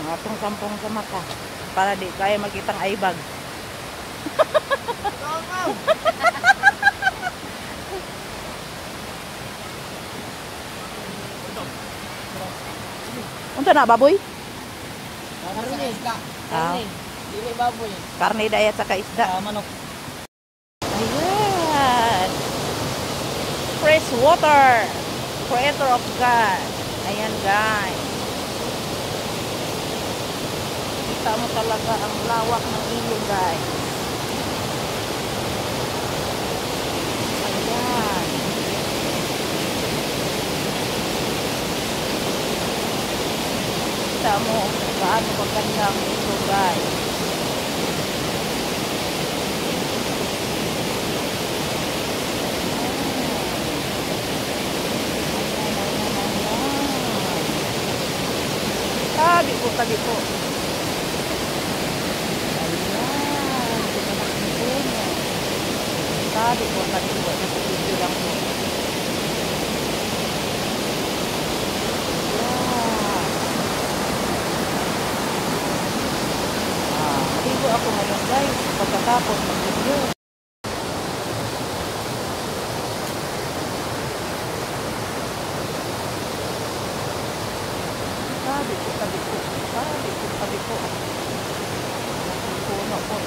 atong sampong sa mata para di kaya makitang aibag. Unsa na baboy? Karne. Ah, Dili baboy. karne dayat saka isda. Manok. Ayan. Fresh water. Creator of God. Ayan guys. Kita mo talaga ang lawak ng ilog guys. Ayan. Kita mo gaano kaganda ang ilog guys. Tabi po, tabi po. Ayan. Tinanak ni Puno. Tabi po, tabi po. Nasa video lang po. Ayan. Maligo ako ngayon guys. Pagkatapos ng video. Tabi po, tabi po. Tabi po, tabi po. Nasa puno po.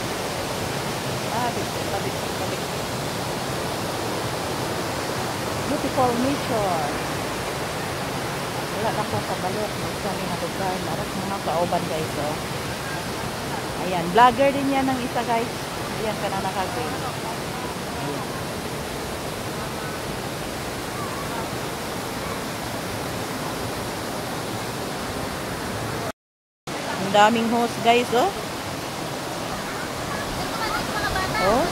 Tabi po, tabi po, tabi po. Beautiful nature. Wala na po sa balot. Magsali na lugar. Maras mga kauban guys. Oh. Ayan. Vlogger din yan ng isa guys. Ayan ka na nakagay. Ayan. Ang daming host guys. Oh. Oh.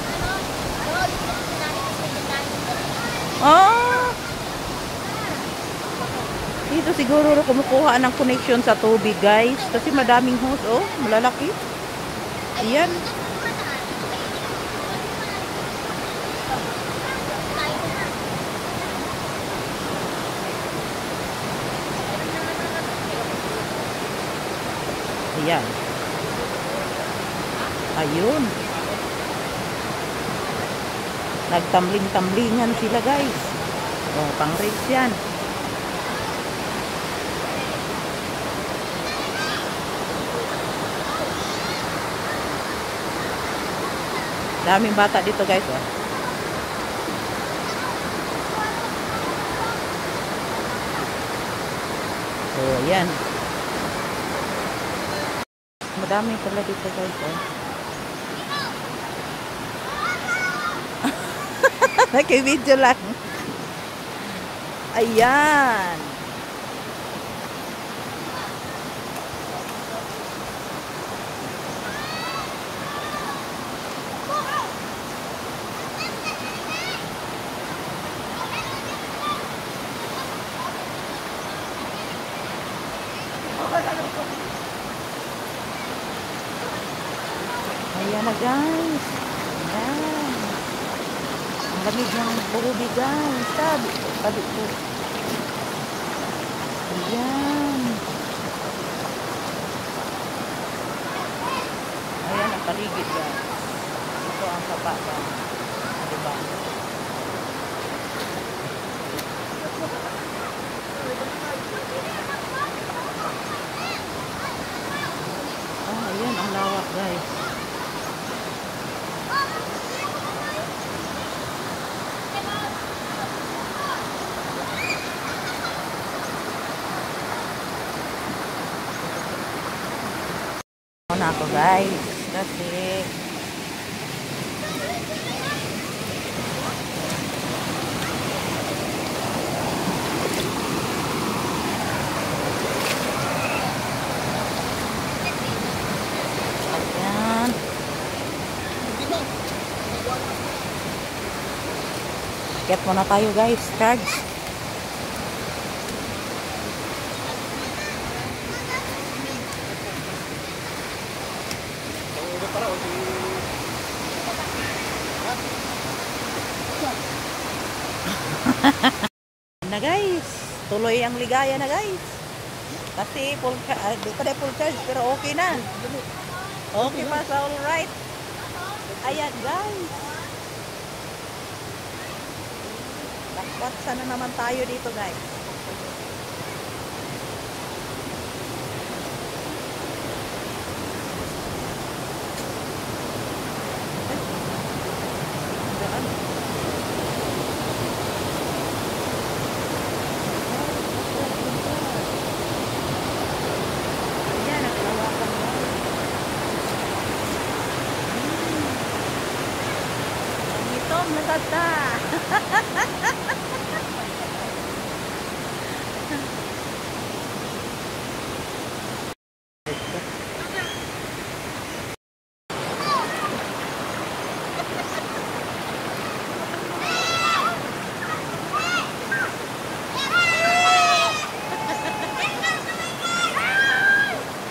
Ah. Dito siguro kumukuha ng connection sa tubig guys. Kasi madaming host. Oh. Malalaki. Ayan. Ayan. Ayun. Nagtambling-tamblingan sila guys. Oh, pang-race yan. Daming bata dito guys. Oh. So, ayan. Madami pala dito guys. Oh. Naki-video lang. Ayan. Ayan na guys. Ayan. Ang lamig ng buhubi guys. Tabi po, tabi po. Ayan. Ayan ang paligid guys. Ito ang sapa guys. Diba? Ayan ang lawak guys. Na ako guys kasi ayan get muna tayo guys. Charge. Na guys, tuloy ang ligaya na guys. Kasi di pa full charge pero okay na. Okay pa sa all right. Ayan guys. Dapat sana naman tayo dito guys. Ayan, ang lawakan mo. Ito, maganda.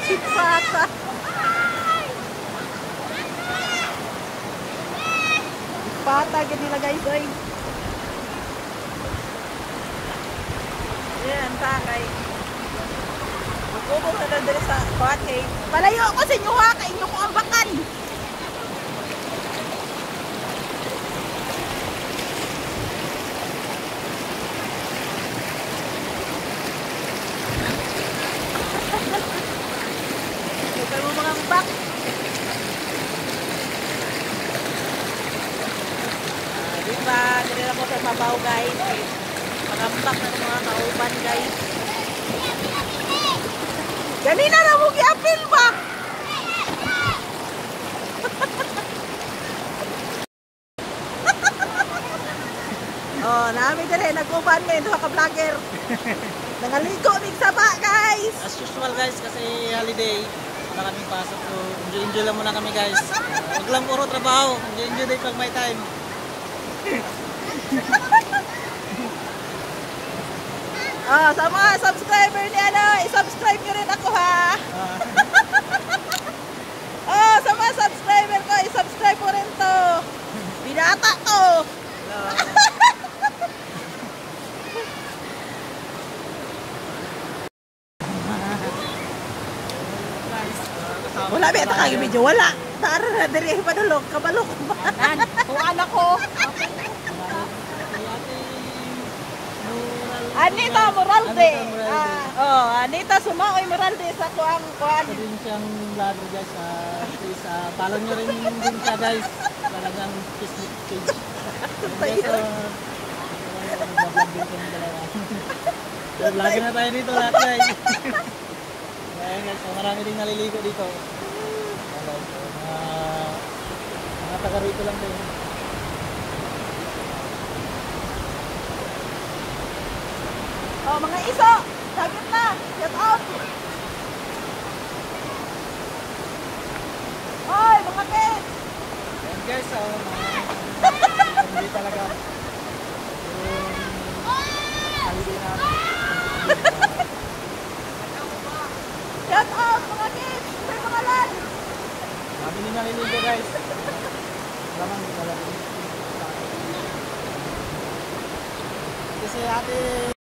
Sipata. Sipata, ganila guys, oy. Yan, takay. Magubog na lang dali sa kuwate. Palayo ako sa inyo ha, kainyo ko ang bakan. Huwag mo mga bak. Diba, ganila ko sa mabaw guys. Magambak na ng mga kauban guys. Ganina na mo gi-apil ba? Oh, namin din nag-uban ngayon duha ka vlogger. Nangaligo mig saba guys. As usual guys, kasi holiday. Wala kaming pasok. So, enjoy lang muna kami guys. Huwag lang puro trabaho. Enjoy din pag may time. Oh, sa mga subscriber ni ano, i-subscribe nyo rin ako ha. Oh, sa mga subscriber ko, i-subscribe mo rin to. Binata to. Wala ba ito kagi video? Wala. Tara na, diri padulog, kabalok. Tuwan ako. Anita Moralde. Anita Sumaoy Moralde sa kuang kuan. Ito din siyang vlogger guys. Please, follow nyo rin din siya guys. Talagang Facebook page. Guys, nag-vlog din kami dalawa. Vlogger na tayo dito lahat guys. Ayan guys, so marami din naliligo dito. Mga taga rito lang din. Oh, mga iso. Sagit na. Get out. Oy, mga kids. Ayan guys, so hindi talaga holiday namin. Get out, mga kids. May mga lan. Marami din naliligo guys. Lamang dito lang. Kasi ate